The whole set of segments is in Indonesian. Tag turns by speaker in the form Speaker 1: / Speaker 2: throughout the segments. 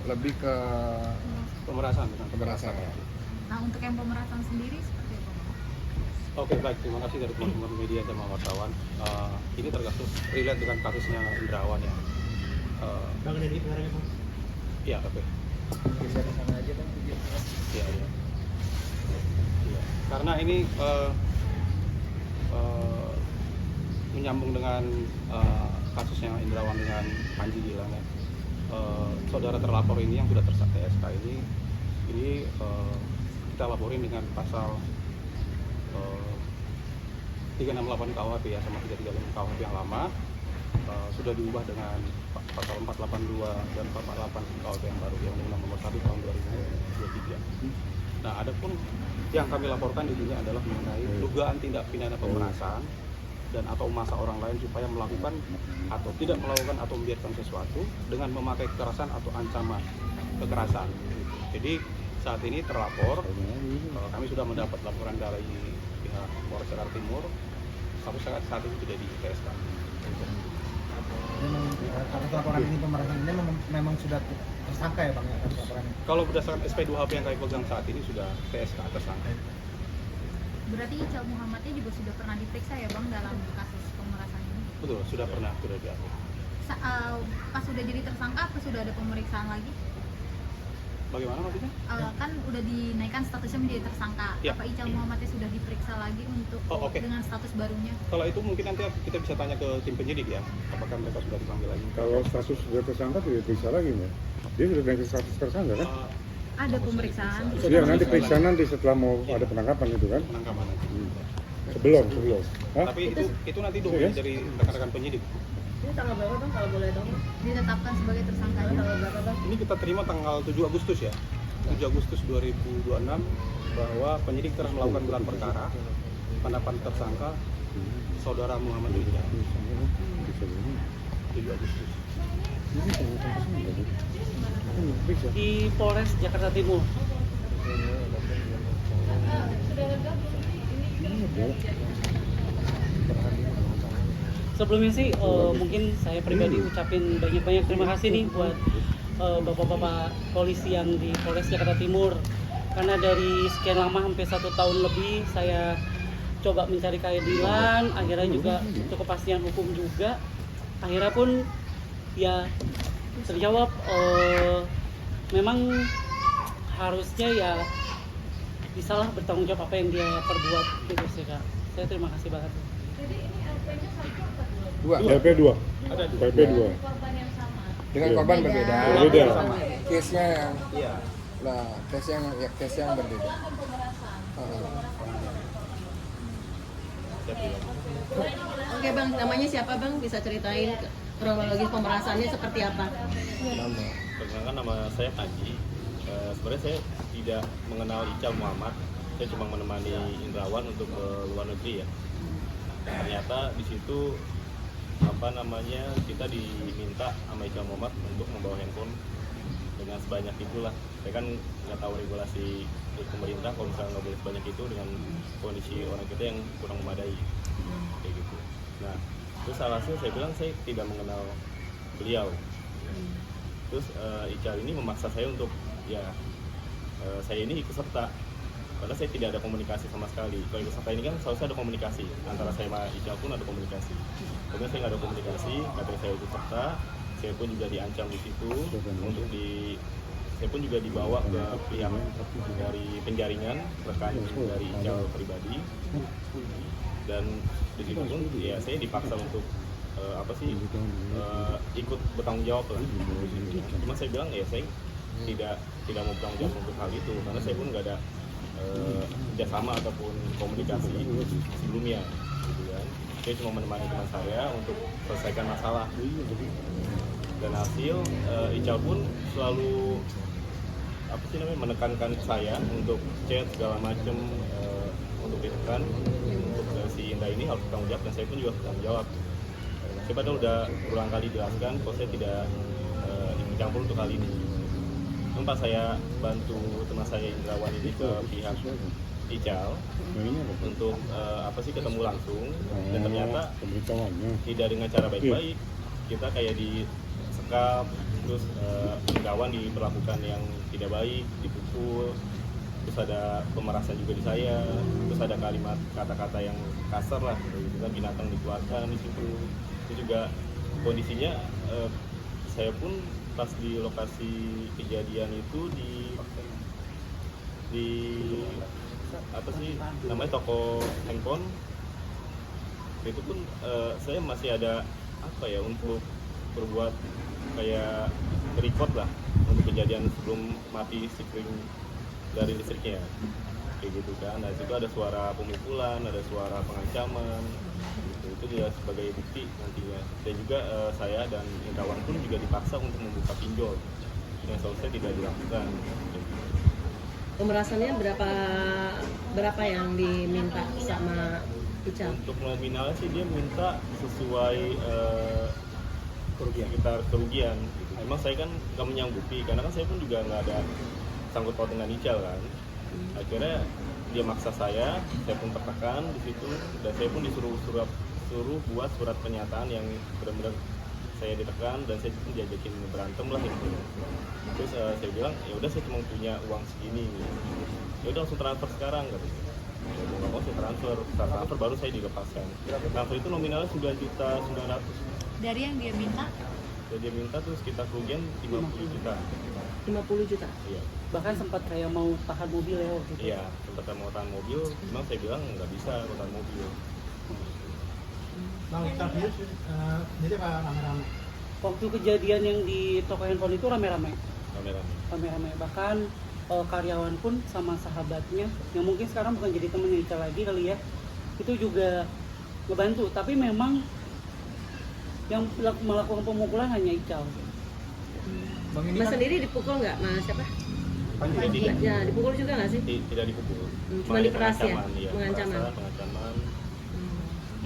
Speaker 1: lebih ke
Speaker 2: pemerasan.
Speaker 1: pemerasan ya.
Speaker 3: Nah, untuk yang pemerasan sendiri seperti apa, Bang?
Speaker 2: Oke, baik, terima kasih dari teman-teman media dan wartawan. Ini tergantung relate dengan kasusnya Indrawan ya.
Speaker 4: Bang, dari pengarangnya Bang.
Speaker 2: Iya, oke.
Speaker 4: Bisa di sana aja Bang.
Speaker 2: Iya. Karena ini menyambung dengan kasusnya Indrawan dengan Panji Gilang ya. Saudara terlapor ini yang sudah tersangka TSK ini kita laporin dengan pasal 368 KUHP ya, sama 335 KUHP yang lama. Sudah diubah dengan pasal 482 dan 448 KUHP yang baru, yang Undang-Undang Nomor 1 tahun 2023. Nah, adapun yang kami laporkan di sini adalah mengenai dugaan tindak pidana pemerasan dan atau masa orang lain supaya melakukan atau tidak melakukan atau membiarkan sesuatu dengan memakai kekerasan atau ancaman kekerasan. Jadi saat ini terlapor, kami sudah mendapat laporan dari pihak Polres Jakarta Timur. Saat ini sudah di TSK.
Speaker 4: Memang kasus laporan ini pemerasan ini memang sudah tersangka ya Bang ya, kasus laporannya.
Speaker 2: Kalau berdasarkan SP2HP yang kami pegang saat ini sudah TSK tersangka.
Speaker 3: Berarti Ical Muhammadnya juga sudah pernah diperiksa ya, Bang, dalam kasus pemerasan ini?
Speaker 2: Betul, sudah diupdate.
Speaker 3: Pas sudah jadi tersangka, apa sudah ada pemeriksaan lagi?
Speaker 2: Bagaimana maksudnya?
Speaker 3: Kan udah dinaikkan statusnya menjadi tersangka.
Speaker 2: Ya.
Speaker 3: Apa Ical Muhammadnya sudah diperiksa lagi untuk
Speaker 2: Oke.
Speaker 3: dengan status barunya?
Speaker 2: Kalau itu mungkin nanti kita bisa tanya ke tim penyidik ya, apakah mereka sudah dipanggil lagi.
Speaker 1: Kalau status sudah tersangka tidak diperiksa lagi ya. Dia sudah naik ke status tersangka kan?
Speaker 3: Ada pemeriksaan?
Speaker 1: Iya, nanti periksa nanti setelah mau ada penangkapan itu kan?
Speaker 2: Penangkapan nanti.
Speaker 1: Sebelum. Hah?
Speaker 2: Tapi itu nanti dokumen dari rekan-rekan penyidik.
Speaker 5: Ini tanggal berapa Bang kalau boleh tahu?
Speaker 3: Ditetapkan sebagai tersangka.
Speaker 5: Tanggal berapa Bang?
Speaker 2: Ini kita terima tanggal 7 Agustus ya. 7 Agustus 2026 bahwa penyidik telah melakukan gelar perkara penetapan tersangka saudara Muhammad Rizal. 7 Agustus.
Speaker 6: Di Polres Jakarta Timur. Sebelumnya sih mungkin saya pribadi ucapin banyak-banyak terima kasih nih buat bapak-bapak polisi yang di Polres Jakarta Timur, karena dari sekian lama hampir 1 tahun lebih saya coba mencari keadilan, akhirnya juga untuk kepastian hukum juga, akhirnya pun ya terjawab. Memang harusnya ya bisalah bertanggung jawab apa yang dia perbuat gitu sih Kak. Saya terima kasih banget.
Speaker 5: Jadi ini LP-nya satu apa dua?
Speaker 1: Dua. LP2.
Speaker 2: Ada
Speaker 1: LP2.
Speaker 5: Korban yang sama.
Speaker 1: Dengan korban berbeda.
Speaker 2: Berbeda.
Speaker 1: Case-nya yang
Speaker 2: Iya.
Speaker 1: case yang berbeda.
Speaker 5: Kan pemerasan.
Speaker 7: Oke Bang, namanya siapa Bang? Bisa ceritain kronologis pemerasannya seperti apa?
Speaker 8: Perkenalkan, nama saya Panji. Sebenarnya saya tidak mengenal Ical Muhammad. Saya cuma menemani Indrawan untuk ke luar negeri ya. Ternyata di situ kita diminta sama Ical Muhammad untuk membawa handphone dengan sebanyak itulah. Saya kan nggak tahu regulasi dari pemerintah kalau misalnya nggak boleh sebanyak itu dengan kondisi orang kita yang kurang memadai kayak gitu. Nah, terus alhasil saya bilang saya tidak mengenal beliau. Terus Ical ini memaksa saya untuk saya ini ikut serta, karena saya tidak ada komunikasi sama sekali. Kalau ikut serta ini kan seharusnya ada komunikasi antara saya sama Ical, pun ada komunikasi. Kemudian saya nggak ada komunikasi, katanya saya ikut serta. Saya pun juga diancam di situ saya pun juga dibawa ke pihak dari penjaringan rekan dari Ical pribadi, dan di situ pun ya saya dipaksa untuk ikut bertanggung jawab lah. Cuma saya bilang ya saya tidak mau bertanggung jawab untuk hal itu, karena saya pun nggak ada kerjasama ataupun komunikasi sebelumnya gitu kan. Saya cuma menemani teman saya untuk selesaikan masalah, dan hasil Ical pun selalu menekankan saya untuk chat segala macam, untuk ditekan untuk si Indah ini harus bertanggung jawab, dan saya pun juga bertanggung jawab. Saya padahal udah berulang kali jelaskan kalau saya tidak ikut campur untuk kali ini. Pas saya bantu teman saya Indrawan ini ke pihak Ical untuk ketemu langsung, dan ternyata tidak dengan cara baik-baik. Kita kayak disekap terus kawan diperlakukan yang tidak baik, dipukul, terus ada pemerasan juga di saya, terus ada kalimat kata-kata yang kasar lah gitu kan, binatang dikeluarkan di situ. Itu juga kondisinya saya pun pas di lokasi kejadian itu di apa sih namanya, toko handphone itu pun saya masih ada apa ya, untuk berbuat kayak record lah untuk kejadian sebelum mati string dari listriknya kayak gitu kan. Nah itu ada suara pemukulan, ada suara pengancaman gitu. Itu dia sebagai bukti nantinya. Dan juga saya dan kawan pun juga dipaksa untuk membuka pinjol yang seharusnya tidak dilakukan.
Speaker 7: Pemerasannya berapa yang diminta sama Ical?
Speaker 8: Untuk nominalnya sih dia minta sesuai sekitar kerugian gitu. Emang saya kan nggak menyanggupi karena kan saya pun juga nggak ada sangkut paut dengan Ical kan. Akhirnya dia maksa saya pun tertekan di situ, dan saya pun disuruh buat surat pernyataan yang benar-benar saya ditekan, dan saya pun diajakin berantem lah gitu. Terus saya bilang ya udah, saya cuma punya uang segini, ya udah langsung transfer sekarang katanya. Ya mau nggak mau saya transfer, setelah transfer baru saya dilepaskan. Transfer itu nominalnya 9.900.000.
Speaker 3: Dari yang dia minta,
Speaker 8: Jadi dia minta tuh sekitar kerugian 50 juta.
Speaker 7: 50 juta.
Speaker 8: Iya.
Speaker 6: Bahkan sempat kayak mau tahan mobil ya waktu itu.
Speaker 8: Iya, sempat mau tahan mobil, memang saya bilang nggak bisa tahan mobil.
Speaker 4: Bang, interview jadi apa rame-rame?
Speaker 6: Waktu kejadian yang di toko handphone itu rame-rame.
Speaker 8: Kamera.
Speaker 6: Bahkan karyawan pun sama sahabatnya yang mungkin sekarang bukan jadi temennya Ical lagi kali ya, itu juga ngebantu. Tapi memang yang melakukan pemukulan hanya Ical.
Speaker 4: Bang, ini
Speaker 7: Mas
Speaker 4: kan
Speaker 7: sendiri dipukul nggak, Mas siapa?
Speaker 8: Panji.
Speaker 7: Ya, dipukul juga nggak sih?
Speaker 8: Tidak dipukul.
Speaker 7: Cuma diperas ya?
Speaker 8: Pengancaman, iya.
Speaker 7: Pengancaman.
Speaker 8: Pengancaman.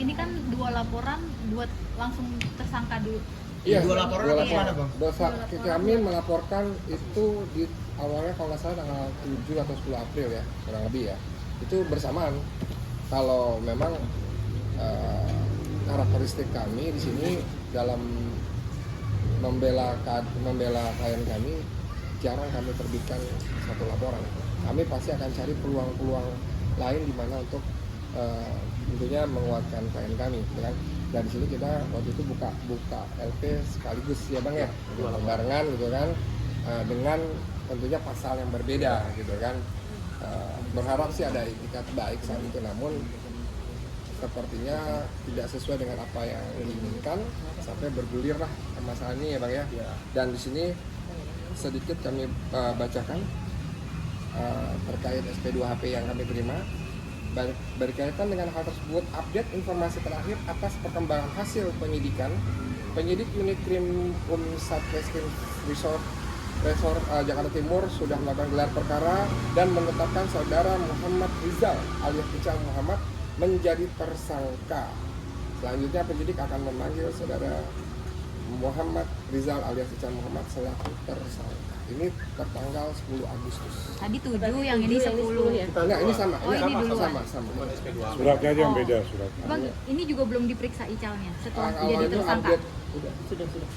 Speaker 3: ini kan 2 laporan buat langsung tersangka dulu.
Speaker 4: Iya, dua laporan apa gimana, Bang?
Speaker 9: Kami melaporkan itu di awalnya kalau nggak salah tanggal 7 atau 10 April ya, kurang lebih ya. Itu bersamaan. Kalau memang karakteristik kami di sini dalam membela klien kami, jarang kami terbitkan satu laporan. Kami pasti akan cari peluang-peluang lain di mana untuk tentunya menguatkan klien kami, gitu kan. Dan di sini kita waktu itu buka LP sekaligus ya Bang ya, barengan gitu kan, dengan tentunya pasal yang berbeda gitu kan. Berharap sih ada itikat baik saat itu, namun sepertinya tidak sesuai dengan apa yang diinginkan sampai bergulir lah masalah ini ya Bang ya. Dan di sini sedikit kami bacakan terkait SP2HP yang kami terima. Berkaitan dengan hal tersebut, update informasi terakhir atas perkembangan hasil penyidikan, penyidik unit krim Satreskrim Resort Jakarta Timur sudah melakukan gelar perkara dan menetapkan saudara Muhammad Rizal alias Ical Muhammad menjadi tersangka. Selanjutnya penyidik akan memanggil saudara Muhammad Rizal alias Ical Muhammad selaku tersangka. Ini tertanggal 10 Agustus.
Speaker 3: Tadi 7, yang ini 10
Speaker 7: ya.
Speaker 9: Nah, ini sama.
Speaker 3: Oh, ini duluan.
Speaker 9: Sama.
Speaker 1: Suratnya aja yang
Speaker 3: Oh.
Speaker 1: beda surat.
Speaker 3: Bang, ini juga belum diperiksa Icalnya setelah jadi
Speaker 9: Awalnya
Speaker 3: tersangka.
Speaker 9: update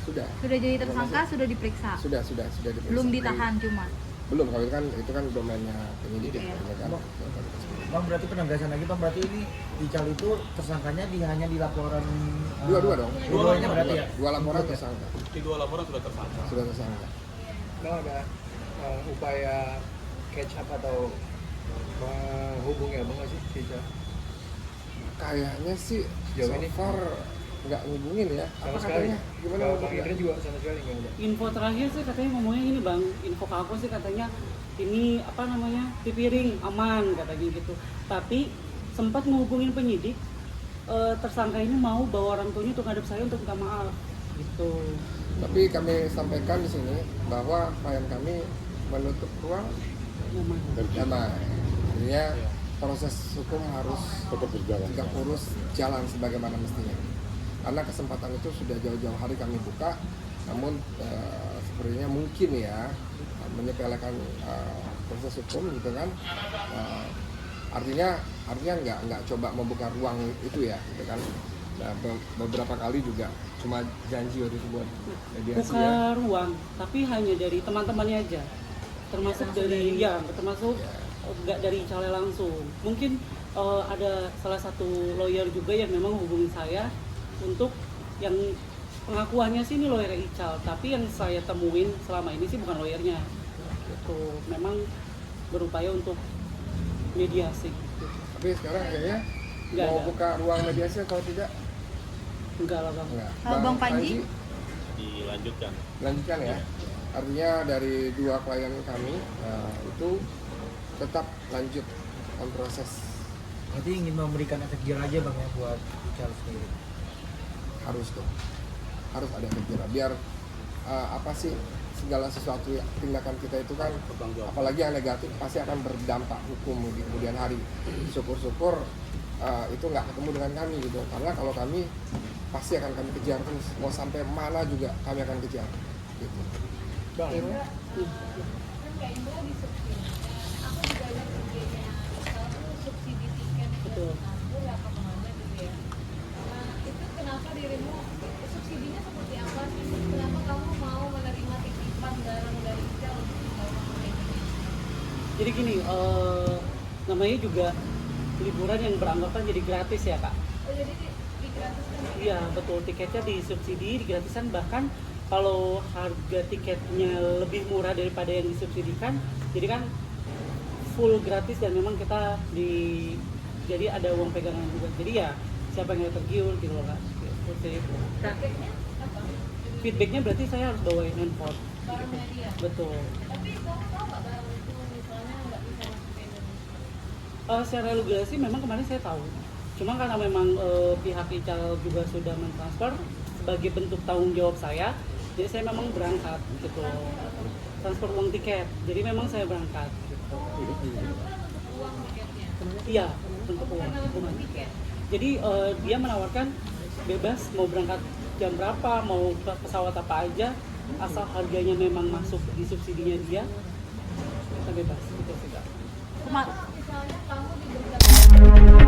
Speaker 9: sudah.
Speaker 3: Sudah jadi tersangka, sudah diperiksa.
Speaker 9: Sudah diperiksa.
Speaker 3: Belum ditahan cuma.
Speaker 9: Belum, kalau itu kan domainnya penyidik
Speaker 3: Iya.
Speaker 9: ya kan.
Speaker 4: Bang, berarti penegasan lagi Bang, berarti ini Ical itu tersangkanya hanya di laporan
Speaker 9: Dua dong.
Speaker 4: Dua-duanya berarti ya?
Speaker 9: Dua laporan tersangka.
Speaker 2: Di 2 laporan sudah tersangka.
Speaker 9: Sudah tersangka.
Speaker 10: Bang, ada upaya catch up atau menghubungi abang nggak sih Ical?
Speaker 9: Kayaknya sih
Speaker 10: Sejauh
Speaker 9: so
Speaker 10: ini?
Speaker 9: far nggak ngubungin ya.
Speaker 10: Sama
Speaker 9: Apa
Speaker 10: sekali.
Speaker 9: katanya? Gimana
Speaker 10: Kalau
Speaker 9: Bang
Speaker 10: Bang Indra juga sama sekali nggak ada.
Speaker 6: Info terakhir sih katanya ngomongnya ini Bang, info ke aku sih katanya ini apa namanya, Pipiring aman katanya gitu. Tapi sempat menghubungin penyidik, tersangka ini mau bawa orang tuanya untuk ngadep saya untuk minta maaf gitu.
Speaker 9: Tapi kami sampaikan di sini bahwa klien kami menutup ruang
Speaker 6: Nyaman.
Speaker 9: damai. Artinya proses hukum harus
Speaker 1: Tetap berjalan.
Speaker 9: tegak lurus jalan sebagaimana mestinya. Karena kesempatan itu sudah jauh-jauh hari kami buka, namun sepertinya mungkin ya menyepelekan proses hukum gitu kan. Artinya nggak coba membuka ruang itu ya gitu kan. Nah, beberapa kali juga cuma janji waktu itu buat mediasi
Speaker 6: Buka
Speaker 9: ya.
Speaker 6: ruang, tapi hanya dari teman-temannya aja. Termasuk dari termasuk nggak dari Ical langsung. Mungkin ada salah satu lawyer juga yang memang hubungi saya untuk yang pengakuannya sih ini lawyer Ical, tapi yang saya temuin selama ini sih bukan lawyernya. Gitu. Memang berupaya untuk mediasi. Gitu.
Speaker 9: Tapi sekarang kayaknya
Speaker 6: Nggak
Speaker 9: mau
Speaker 6: ada.
Speaker 9: buka ruang mediasi atau tidak?
Speaker 6: Enggak lah bang.
Speaker 9: Enggak.
Speaker 3: Bang Panji?
Speaker 8: Dilanjutkan.
Speaker 9: Lanjutkan ya. Artinya dari 2 klien kami itu tetap lanjut on proses.
Speaker 4: Berarti ingin memberikan efek jerah aja bang ya buat Ical sendiri.
Speaker 9: Harus tuh. Harus ada efek jerah. Biar apa sih segala sesuatu tindakan kita itu kan, apalagi yang negatif pasti akan berdampak hukum di kemudian hari. Syukur-syukur itu nggak ketemu dengan kami gitu, karena kalau kami pasti akan kami kejar terus, mau sampai mana juga kami akan kejar gitu.
Speaker 5: Kan kayak Indra disubsidi. Aku juga lihat IG-nya Ical tuh subsidi tiket ke
Speaker 6: Betul.
Speaker 5: Singapura apa kemana gitu ya. Nah, itu kenapa dirimu subsidinya seperti apa sih? Kenapa kamu mau menerima titipan barang dari Ical untuk tinggal di Indonesia?
Speaker 6: Jadi gini, namanya juga liburan yang beranggapan jadi gratis ya kak.
Speaker 5: Oh jadi digratiskan?
Speaker 6: Iya betul, tiketnya disubsidi, digratisan, bahkan kalau harga tiketnya lebih murah daripada yang disubsidikan, jadi kan full gratis dan memang kita jadi ada uang pegangan juga. Jadi ya siapa yang tergiur gitu loh kak. Seperti itu.
Speaker 5: Feedbacknya apa?
Speaker 6: Feedbacknya berarti saya harus bawain handphone.
Speaker 5: Barangnya dia?
Speaker 6: Betul.
Speaker 5: Tapi kamu tahu nggak barang itu misalnya nggak bisa masuk ke Indonesia?
Speaker 6: Secara regulasi memang kemarin saya tahu. Cuma karena memang pihak Ical juga sudah mentransfer sebagai bentuk tanggung jawab saya, jadi saya memang berangkat gitu. Transfer uang tiket. Jadi memang saya berangkat gitu.
Speaker 5: Uang tiketnya?
Speaker 6: Iya, bentuk uang.
Speaker 5: Karena untuk tiket?
Speaker 6: Jadi dia menawarkan bebas mau berangkat jam berapa, mau pesawat apa aja, asal harganya memang masuk di subsidinya dia, kita bebas gitu sih kak.
Speaker 5: Misalnya kamu diberikan